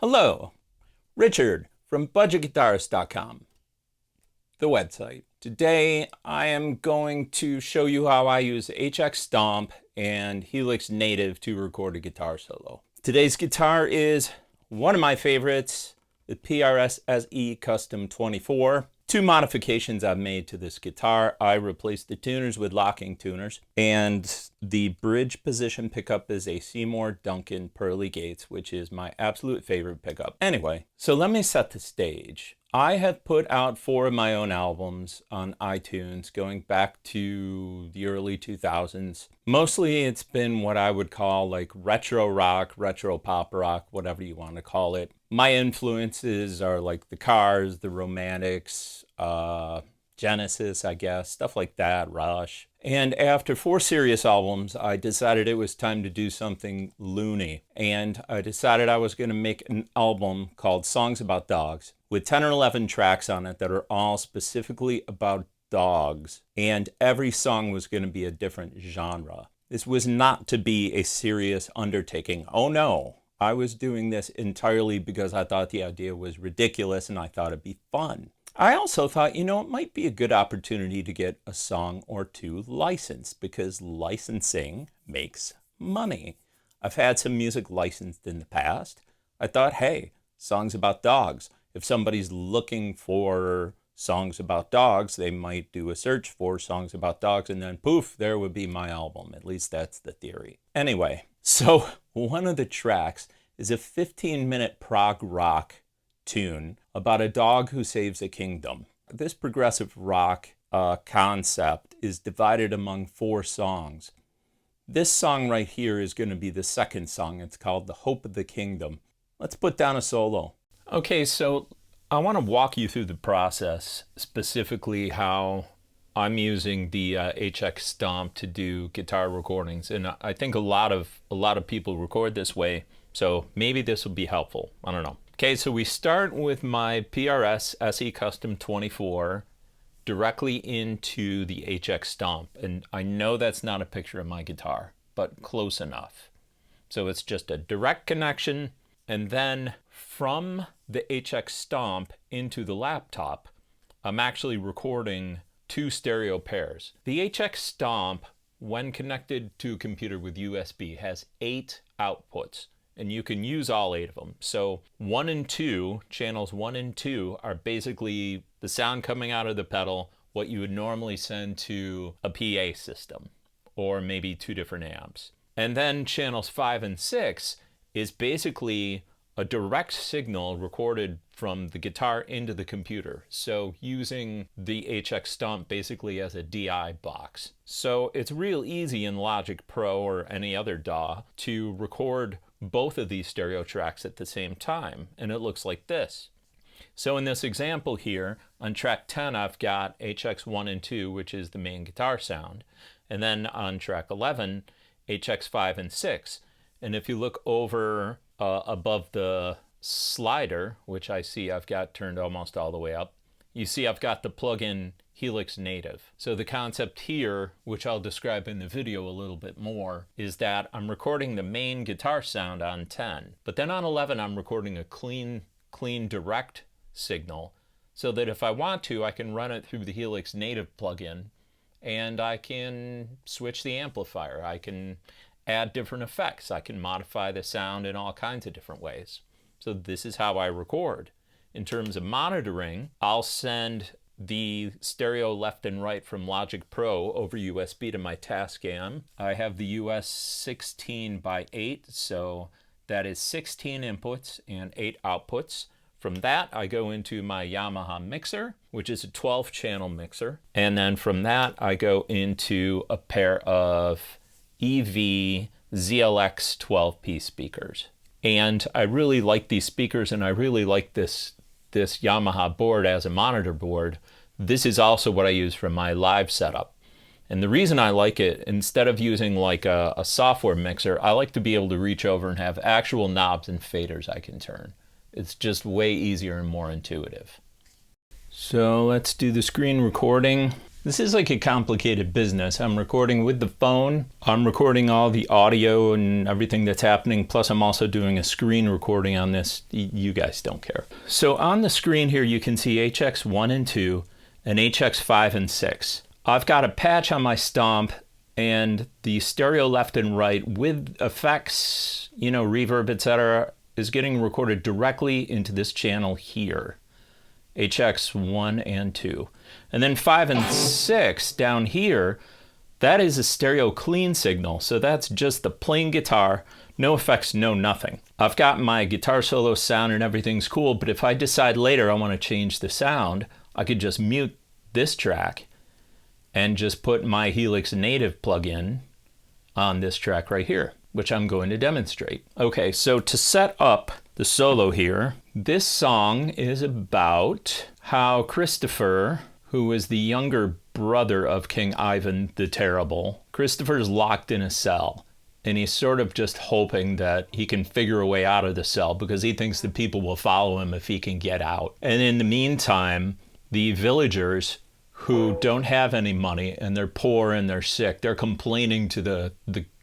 Hello, Richard from budgetguitarist.com, the website. Today I am going to show you how I use HX Stomp and Helix Native to record a guitar solo. Today's guitar is one of my favorites, the PRS SE Custom 24. Two modifications I've made to this guitar. I replaced the tuners with locking tuners, and the bridge position pickup is a Seymour Duncan Pearly Gates, which is my absolute favorite pickup. Anyway, so let me set the stage. I have put out 4 of my own albums on iTunes going back to the early 2000s. Mostly it's been what I would call like retro rock, retro pop rock, whatever you want to call it. My influences are like the Cars, the Romantics, Genesis, I guess, stuff like that, Rush. And after 4 serious albums, I decided it was time to do something loony. And I decided I was going to make an album called Songs About Dogs with 10 or 11 tracks on it that are all specifically about dogs. And every song was going to be a different genre. This was not to be a serious undertaking. Oh no, I was doing this entirely because I thought the idea was ridiculous and I thought it'd be fun. I also thought, it might be a good opportunity to get a song or two licensed because licensing makes money. I've had some music licensed in the past. I thought, hey, songs about dogs. If somebody's looking for songs about dogs, they might do a search for songs about dogs and then poof, there would be my album. At least that's the theory. Anyway, so one of the tracks is a 15-minute prog rock tune about a dog who saves a kingdom. This progressive rock concept is divided among 4 songs. This song right here is going to be the second song. It's called The Hope of the Kingdom. Let's put down a solo. Okay, so I want to walk you through the process, specifically how I'm using the HX Stomp to do guitar recordings, and I think a lot of people record this way, so maybe this will be helpful. I don't know. Okay, so we start with my PRS SE Custom 24 directly into the HX Stomp, and I know that's not a picture of my guitar, but close enough. So it's just a direct connection, and then from the HX Stomp into the laptop, I'm actually recording 2 stereo pairs. The HX Stomp, when connected to a computer with USB, has 8 outputs, and you can use all 8 of them. So 1 and 2, channels 1 and 2, are basically the sound coming out of the pedal, what you would normally send to a PA system, or maybe 2 different amps. And then channels 5 and 6 is basically a direct signal recorded from the guitar into the computer. So using the HX Stomp basically as a DI box. So it's real easy in Logic Pro or any other DAW to record both of these stereo tracks at the same time, and it looks like this. So in this example here, on track 10 I've got HX 1 and 2, which is the main guitar sound, and then on track 11, HX 5 and 6. And if you look over above the slider, which I see I've got turned almost all the way up, you see I've got the plugin Helix Native. So the concept here, which I'll describe in the video a little bit more, is that I'm recording the main guitar sound on 10, but then on 11 I'm recording a clean direct signal, so that if I want to, I can run it through the Helix Native plugin, and I can switch the amplifier. I can add different effects. I can modify the sound in all kinds of different ways. So this is how I record. In terms of monitoring, I'll send the stereo left and right from Logic Pro over USB to my Tascam. I have the US 16:8, so that is 16 inputs and 8 outputs. From that, I go into my Yamaha mixer, which is a 12-channel mixer. And then from that, I go into a pair of EV ZLX 12-piece speakers. And I really like these speakers, and I really like this Yamaha board as a monitor board. This is also what I use for my live setup. And the reason I like it, instead of using like a software mixer, I like to be able to reach over and have actual knobs and faders I can turn. It's just way easier and more intuitive. So let's do the screen recording. This is like a complicated business. I'm recording with the phone. I'm recording all the audio and everything that's happening. Plus I'm also doing a screen recording on this. You guys don't care. So on the screen here, you can see HX 1 and 2 and HX 5 and 6. I've got a patch on my Stomp and the stereo left and right with effects, reverb, etc. is getting recorded directly into this channel here. HX 1 and 2. And then 5 and 6 down here, that is a stereo clean signal. So that's just the plain guitar, no effects, no nothing. I've got my guitar solo sound and everything's cool, but if I decide later I want to change the sound, I could just mute this track and just put my Helix Native plugin on this track right here, which I'm going to demonstrate. Okay, so to set up the solo here, this song is about how Christopher, who is the younger brother of King Ivan the Terrible, Christopher's locked in a cell, and he's sort of just hoping that he can figure a way out of the cell because he thinks that people will follow him if he can get out. And in the meantime, the villagers who don't have any money and they're poor and they're sick, they're complaining to the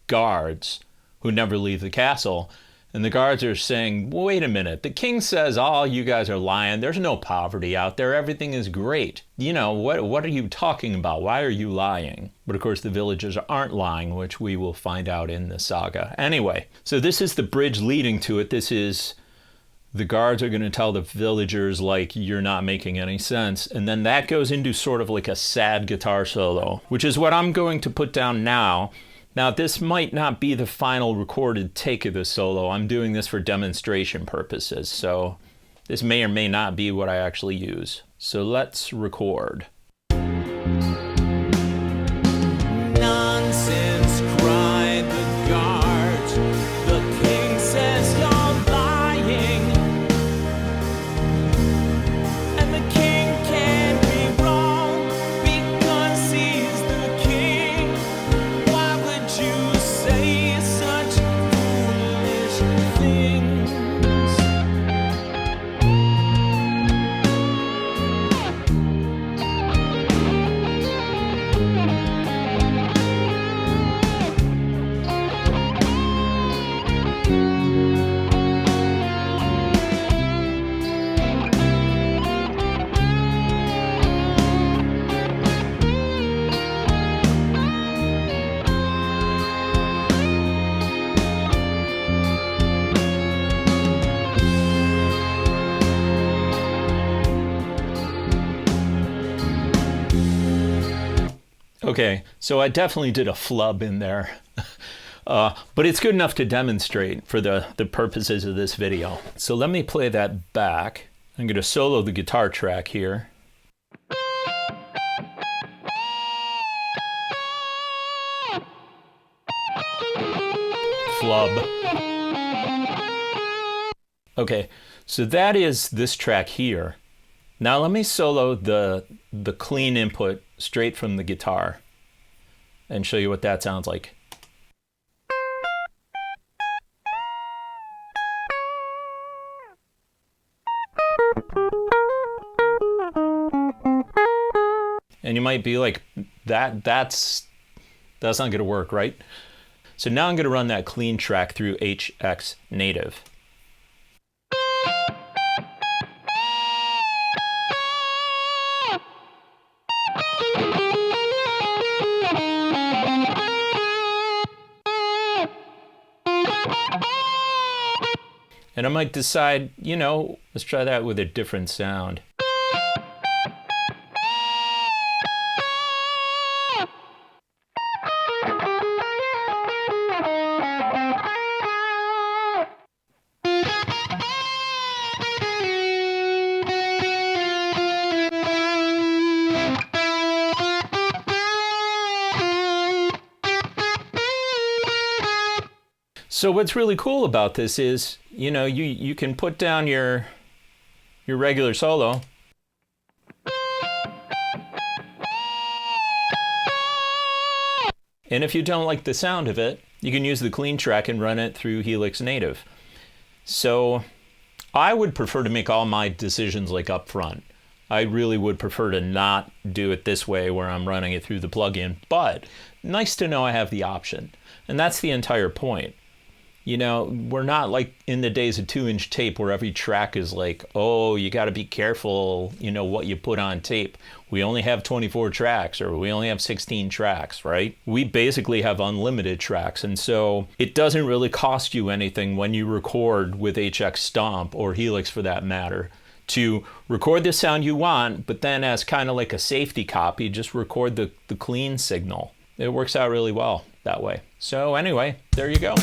guards who never leave the castle. And the guards are saying, wait a minute, the king says, oh, you guys are lying. There's no poverty out there. Everything is great. What are you talking about? Why are you lying? But of course, the villagers aren't lying, which we will find out in the saga. Anyway, so this is the bridge leading to it. This is the guards are going to tell the villagers, like, you're not making any sense. And then that goes into sort of like a sad guitar solo, which is what I'm going to put down now. Now, this might not be the final recorded take of the solo. I'm doing this for demonstration purposes, so this may or may not be what I actually use. So let's record. Nonsense, cried the guards. The king says you're lying, and the king can't be wrong because he's the king. Why would you say such foolish things? Okay, so I definitely did a flub in there, but it's good enough to demonstrate for the purposes of this video. So let me play that back. I'm going to solo the guitar track here. Flub. Okay, so that is this track here. Now let me solo the clean input straight from the guitar and show you what that sounds like. And you might be like, that's not going to work, right? So now I'm going to run that clean track through HX Native. And I might decide, let's try that with a different sound. So what's really cool about this is, you can put down your regular solo. And if you don't like the sound of it, you can use the clean track and run it through Helix Native. So I would prefer to make all my decisions like up front. I really would prefer to not do it this way where I'm running it through the plugin, but nice to know I have the option. And that's the entire point. You know, we're not like in the days of 2-inch tape where every track is like, oh, you got to be careful, you know, what you put on tape. We only have 24 tracks, or we only have 16 tracks, right? We basically have unlimited tracks. And so it doesn't really cost you anything when you record with HX Stomp, or Helix for that matter, to record the sound you want, but then as kind of like a safety copy, just record the clean signal. It works out really well that way. So anyway, there you go.